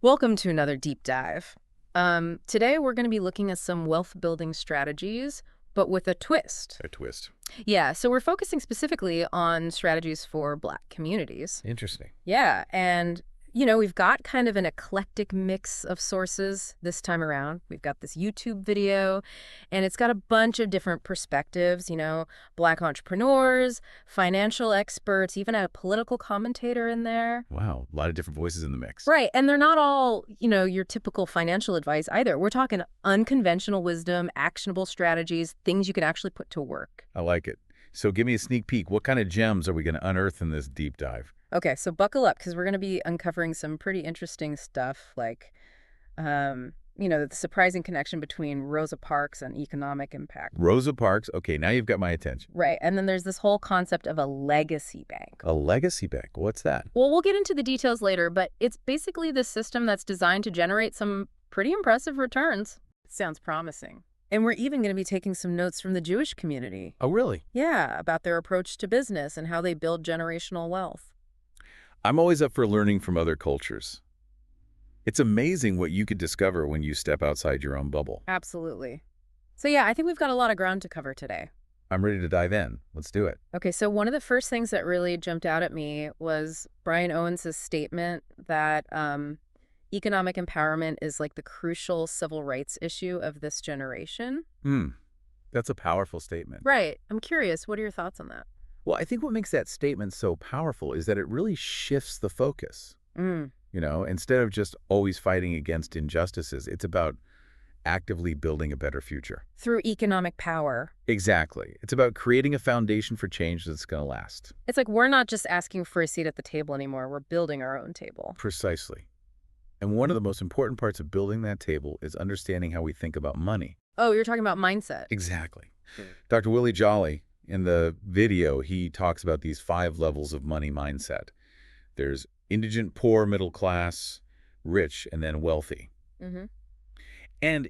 Welcome to another deep dive. Today we're going to be looking at some wealth building strategies, but with a twist. A twist. Yeah, so we're focusing specifically on strategies for Black communities. Interesting. Yeah, and we've got kind of an eclectic mix of sources this time around. We've got this YouTube video, and it's got a bunch of different perspectives, Black entrepreneurs, financial experts, even a political commentator in there. Wow, a lot of different voices in the mix. Right, and they're not all, your typical financial advice either. We're talking unconventional wisdom, actionable strategies, things you can actually put to work. I like it. So give me a sneak peek. What kind of gems are we going to unearth in this deep dive? Okay, so buckle up because we're going to be uncovering some pretty interesting stuff like, the surprising connection between Rosa Parks and economic impact. Rosa Parks. Okay, now you've got my attention. Right, and then there's this whole concept of a legacy bank. A legacy bank. What's that? Well, we'll get into the details later, but it's basically this system that's designed to generate some pretty impressive returns. It sounds promising. And we're even going to be taking some notes from the Jewish community. Oh, really? Yeah, about their approach to business and how they build generational wealth. I'm always up for learning from other cultures. It's amazing what you could discover when you step outside your own bubble. Absolutely. So yeah, I think we've got a lot of ground to cover today. I'm ready to dive in. Let's do it. Okay, so one of the first things that really jumped out at me was Brian Owens' statement that economic empowerment is like the crucial civil rights issue of this generation. That's a powerful statement. Right. I'm curious, what are your thoughts on that? Well, I think what makes that statement so powerful is that it really shifts the focus. Instead of just always fighting against injustices, it's about actively building a better future. Through economic power. Exactly. It's about creating a foundation for change that's going to last. It's like we're not just asking for a seat at the table anymore. We're building our own table. Precisely. And one of the most important parts of building that table is understanding how we think about money. Oh, you're talking about mindset. Exactly. Dr. Willie Jolly, in the video, he talks about these 5 levels of money mindset. There's indigent, poor, middle class, rich, and then wealthy. And,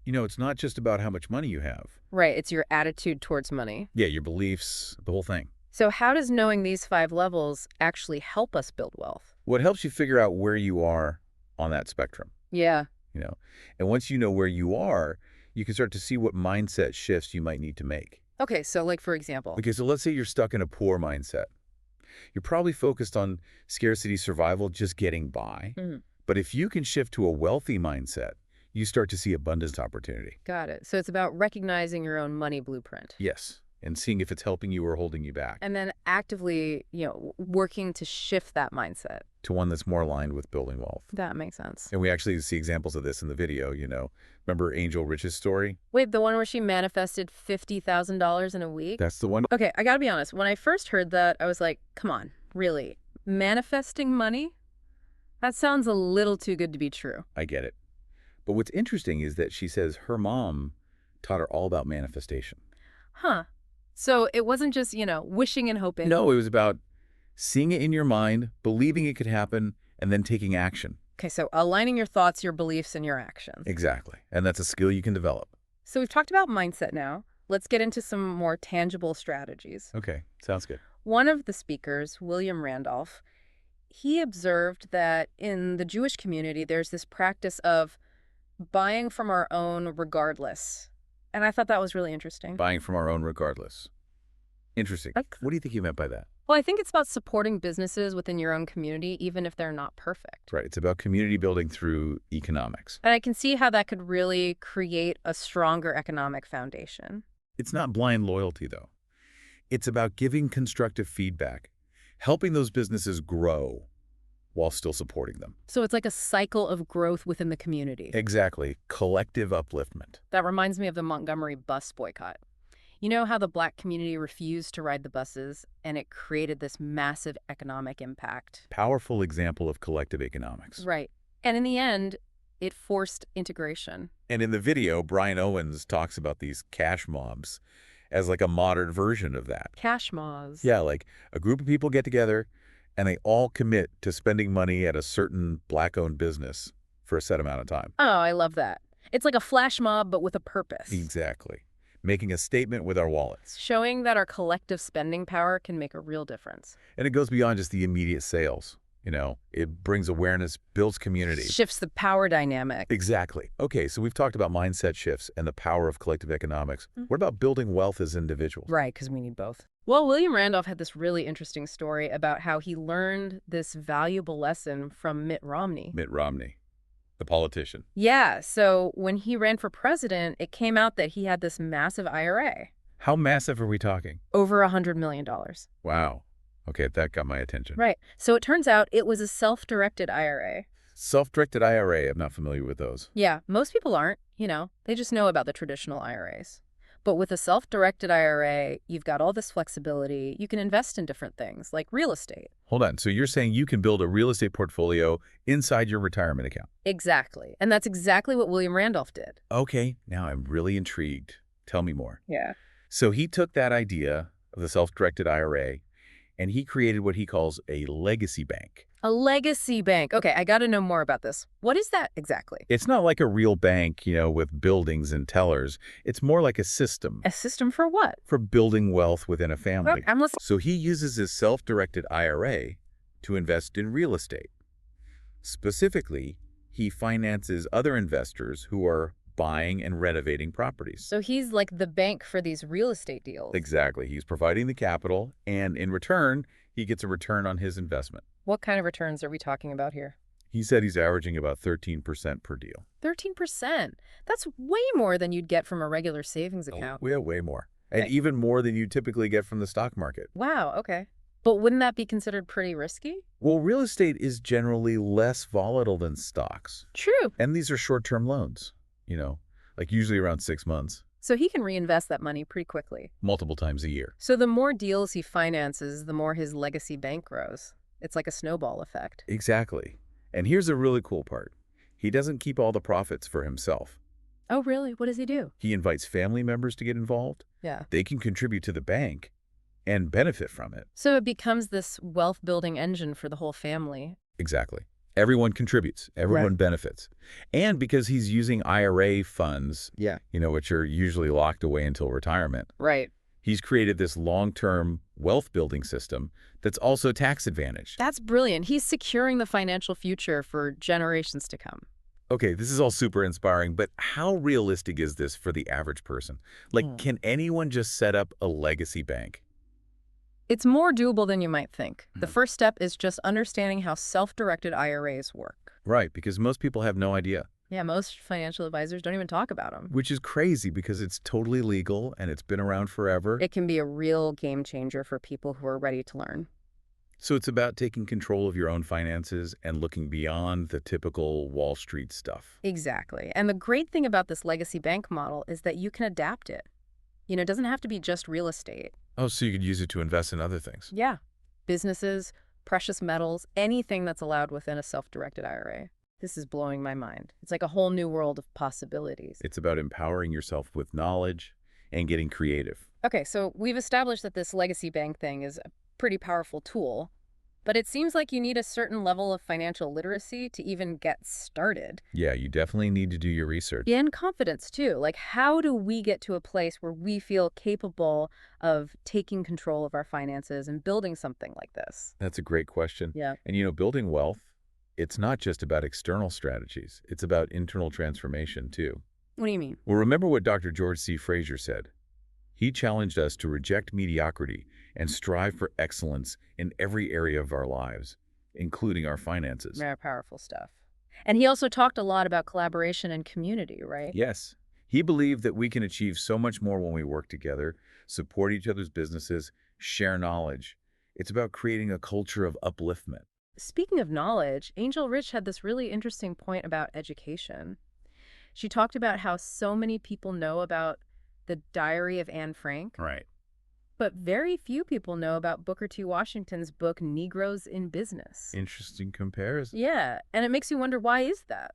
it's not just about how much money you have. Right. It's your attitude towards money. Yeah, your beliefs, the whole thing. So how does knowing these 5 levels actually help us build wealth? What helps you figure out where you are on that spectrum. Yeah. And once you know where you are, you can start to see what mindset shifts you might need to make. Okay, so like for example. Okay, so let's say you're stuck in a poor mindset. You're probably focused on scarcity survival, just getting by. But if you can shift to a wealthy mindset, you start to see abundance opportunity. Got it. So it's about recognizing your own money blueprint. Yes, and seeing if it's helping you or holding you back. And then actively, working to shift that mindset. To one that's more aligned with building wealth. That makes sense. And we actually see examples of this in the video, Remember Angel Rich's story? Wait, the one where she manifested $50,000 in a week? That's the one. Okay, I gotta be honest. When I first heard that, I was like, come on, really? Manifesting money? That sounds a little too good to be true. I get it. But what's interesting is that she says her mom taught her all about manifestation. Huh. So it wasn't just, wishing and hoping. No, it was about seeing it in your mind, believing it could happen, and then taking action. Okay, so aligning your thoughts, your beliefs, and your actions. Exactly. And that's a skill you can develop. So we've talked about mindset now. Let's get into some more tangible strategies. Okay, sounds good. One of the speakers, William Randolph, he observed that in the Jewish community, there's this practice of buying from our own regardless. And I thought that was really interesting. Buying from our own regardless. Interesting. What do you think you meant by that? Well, I think it's about supporting businesses within your own community, even if they're not perfect. Right. It's about community building through economics. And I can see how that could really create a stronger economic foundation. It's not blind loyalty, though. It's about giving constructive feedback, helping those businesses grow while still supporting them. So it's like a cycle of growth within the community. Exactly. Collective upliftment. That reminds me of the Montgomery bus boycott. You know how the Black community refused to ride the buses, and it created this massive economic impact? Powerful example of collective economics. Right. And in the end, it forced integration. And in the video, Brian Owens talks about these cash mobs as like a modern version of that. Cash mobs. Yeah, like a group of people get together, and they all commit to spending money at a certain Black-owned business for a set amount of time. Oh, I love that. It's like a flash mob, but with a purpose. Exactly. Making a statement with our wallets. Showing that our collective spending power can make a real difference. And it goes beyond just the immediate sales. It brings awareness, builds community. Shifts the power dynamic. Exactly. Okay, so we've talked about mindset shifts and the power of collective economics. What about building wealth as individuals? Right, because we need both. Well, William Randolph had this really interesting story about how he learned this valuable lesson from Mitt Romney. Mitt Romney, the politician. Yeah, so when he ran for president, it came out that he had this massive IRA. How massive are we talking? Over $100 million. Wow. Okay, that got my attention. Right. So it turns out it was a self-directed IRA. Self-directed IRA, I'm not familiar with those. Yeah, most people aren't, they just know about the traditional IRAs. But with a self-directed IRA, you've got all this flexibility. You can invest in different things, like real estate. Hold on, so you're saying you can build a real estate portfolio inside your retirement account? Exactly. And that's exactly what William Randolph did. Okay, now I'm really intrigued. Tell me more. Yeah. So he took that idea of the self-directed IRA, and he created what he calls a legacy bank. A legacy bank. Okay, I got to know more about this. What is that exactly? It's not like a real bank, with buildings and tellers. It's more like a system. A system for what? For building wealth within a family. Okay, I'm listening. So he uses his self-directed IRA to invest in real estate. Specifically, he finances other investors who are buying and renovating properties. So he's like the bank for these real estate deals. Exactly. He's providing the capital, and in return, he gets a return on his investment. What kind of returns are we talking about here? He said he's averaging about 13% per deal. 13%. That's way more than you'd get from a regular savings account. Oh, way more. And even more than you typically get from the stock market. Wow, okay. But wouldn't that be considered pretty risky? Well, real estate is generally less volatile than stocks. True. And these are short-term loans, like usually around 6 months. So he can reinvest that money pretty quickly. Multiple times a year. So the more deals he finances, the more his legacy bank grows. It's like a snowball effect. Exactly. And here's a really cool part. He doesn't keep all the profits for himself. Oh, really? What does he do? He invites family members to get involved. Yeah. They can contribute to the bank and benefit from it. So it becomes this wealth-building engine for the whole family. Exactly. Everyone contributes. Everyone benefits. And because he's using IRA funds, which are usually locked away until retirement. Right. He's created this long-term wealth-building system that's also tax-advantaged. That's brilliant. He's securing the financial future for generations to come. Okay, this is all super inspiring, but how realistic is this for the average person? Like, can anyone just set up a legacy bank? It's more doable than you might think. The first step is just understanding how self-directed IRAs work. Right, because most people have no idea. Yeah, most financial advisors don't even talk about them. Which is crazy because it's totally legal and it's been around forever. It can be a real game changer for people who are ready to learn. So it's about taking control of your own finances and looking beyond the typical Wall Street stuff. Exactly. And the great thing about this legacy bank model is that you can adapt it. It doesn't have to be just real estate. Oh, so you could use it to invest in other things. Yeah. Businesses, precious metals, anything that's allowed within a self-directed IRA. This is blowing my mind. It's like a whole new world of possibilities. It's about empowering yourself with knowledge and getting creative. Okay, so we've established that this legacy bank thing is a pretty powerful tool, but it seems like you need a certain level of financial literacy to even get started. Yeah, you definitely need to do your research. And confidence, too. Like, how do we get to a place where we feel capable of taking control of our finances and building something like this? That's a great question. Yeah. And, building wealth, it's not just about external strategies. It's about internal transformation, too. What do you mean? Well, remember what Dr. George C. Fraser said. He challenged us to reject mediocrity and strive for excellence in every area of our lives, including our finances. Very powerful stuff. And he also talked a lot about collaboration and community, right? Yes. He believed that we can achieve so much more when we work together, support each other's businesses, share knowledge. It's about creating a culture of upliftment. Speaking of knowledge, Angel Rich had this really interesting point about education. She talked about how so many people know about the Diary of Anne Frank. Right. But very few people know about Booker T. Washington's book, Negroes in Business. Interesting comparison. Yeah, and it makes you wonder, why is that?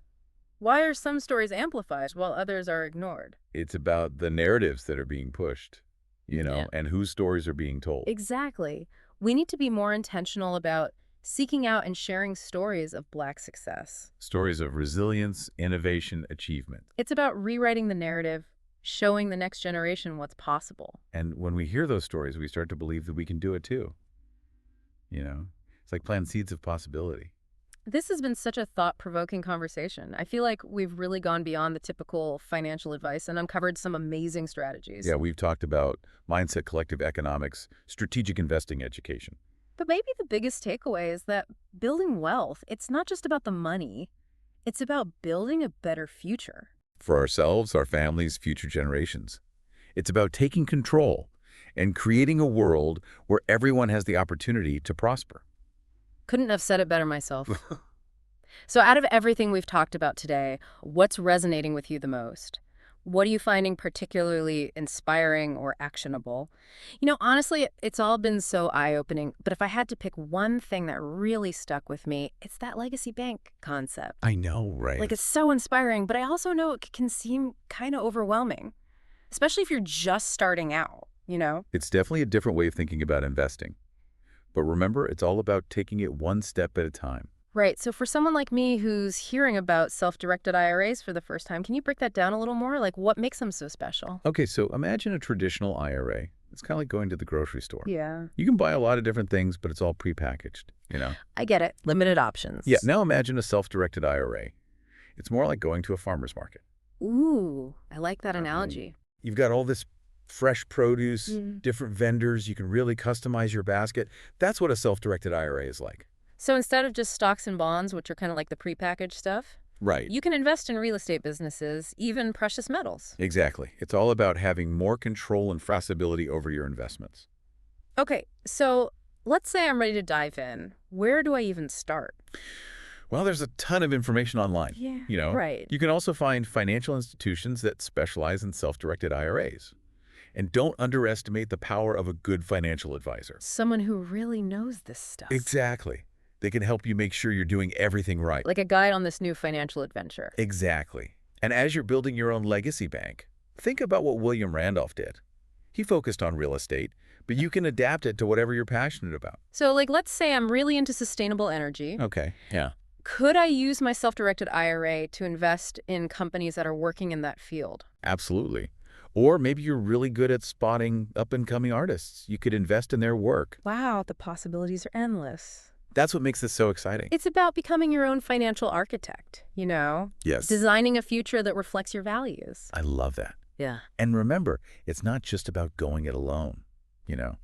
Why are some stories amplified while others are ignored? It's about the narratives that are being pushed, and whose stories are being told. Exactly. We need to be more intentional about seeking out and sharing stories of Black success. Stories of resilience, innovation, achievement. It's about rewriting the narrative, showing the next generation what's possible. And when we hear those stories, we start to believe that we can do it too. It's like planting seeds of possibility. This has been such a thought-provoking conversation. I feel like we've really gone beyond the typical financial advice and uncovered some amazing strategies. Yeah, we've talked about mindset, collective economics, strategic investing education. But maybe the biggest takeaway is that building wealth, it's not just about the money. It's about building a better future. For ourselves, our families, future generations. It's about taking control and creating a world where everyone has the opportunity to prosper. Couldn't have said it better myself. So out of everything we've talked about today, what's resonating with you the most? What are you finding particularly inspiring or actionable? Honestly, it's all been so eye-opening, but if I had to pick one thing that really stuck with me, it's that legacy bank concept. I know, right? Like, it's so inspiring, but I also know it can seem kind of overwhelming, especially if you're just starting out. It's definitely a different way of thinking about investing. But remember, it's all about taking it one step at a time. Right. So for someone like me who's hearing about self-directed IRAs for the first time, can you break that down a little more? Like, what makes them so special? Okay, so imagine a traditional IRA. It's kind of like going to the grocery store. Yeah. You can buy a lot of different things, but it's all prepackaged. I get it. Limited options. Yeah, now imagine a self-directed IRA. It's more like going to a farmer's market. Ooh, I like that analogy. You've got all this fresh produce, different vendors. You can really customize your basket. That's what a self-directed IRA is like. So instead of just stocks and bonds, which are kind of like the prepackaged stuff, Right. you can invest in real estate businesses, even precious metals. Exactly. It's all about having more control and flexibility over your investments. Okay, so let's say I'm ready to dive in. Where do I even start? Well, there's a ton of information online. Yeah. Right. You can also find financial institutions that specialize in self-directed IRAs. And don't underestimate the power of a good financial advisor. Someone who really knows this stuff. Exactly. They can help you make sure you're doing everything right. Like a guide on this new financial adventure. Exactly. And as you're building your own legacy bank, think about what William Randolph did. He focused on real estate, but you can adapt it to whatever you're passionate about. So, let's say I'm really into sustainable energy. Okay, yeah. Could I use my self-directed IRA to invest in companies that are working in that field? Absolutely. Or maybe you're really good at spotting up-and-coming artists. You could invest in their work. Wow, the possibilities are endless. That's what makes this so exciting. It's about becoming your own financial architect. Yes. Designing a future that reflects your values. I love that. Yeah. And remember, it's not just about going it alone.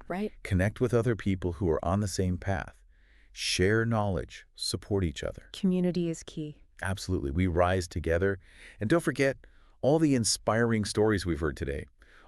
Right. Connect with other people who are on the same path. Share knowledge. Support each other. Community is key. Absolutely. We rise together. And don't forget all the inspiring stories we've heard today.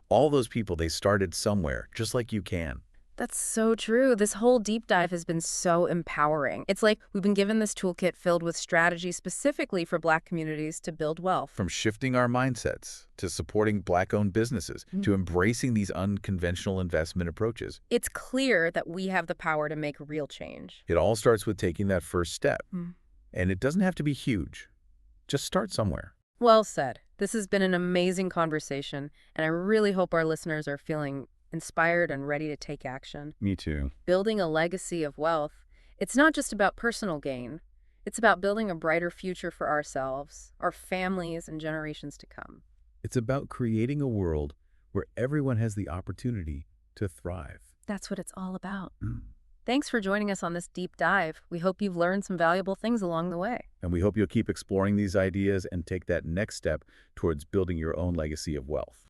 All those people, they started somewhere, just like you can. That's so true. This whole deep dive has been so empowering. It's like we've been given this toolkit filled with strategies specifically for Black communities to build wealth. From shifting our mindsets, to supporting Black-owned businesses, to embracing these unconventional investment approaches. It's clear that we have the power to make real change. It all starts with taking that first step. And it doesn't have to be huge. Just start somewhere. Well said. This has been an amazing conversation, and I really hope our listeners are feeling inspired and ready to take action. Me too. Building a legacy of wealth, it's not just about personal gain. It's about building a brighter future for ourselves, our families, and generations to come. It's about creating a world where everyone has the opportunity to thrive. That's what it's all about. Thanks for joining us on this deep dive. We hope you've learned some valuable things along the way. And we hope you'll keep exploring these ideas and take that next step towards building your own legacy of wealth.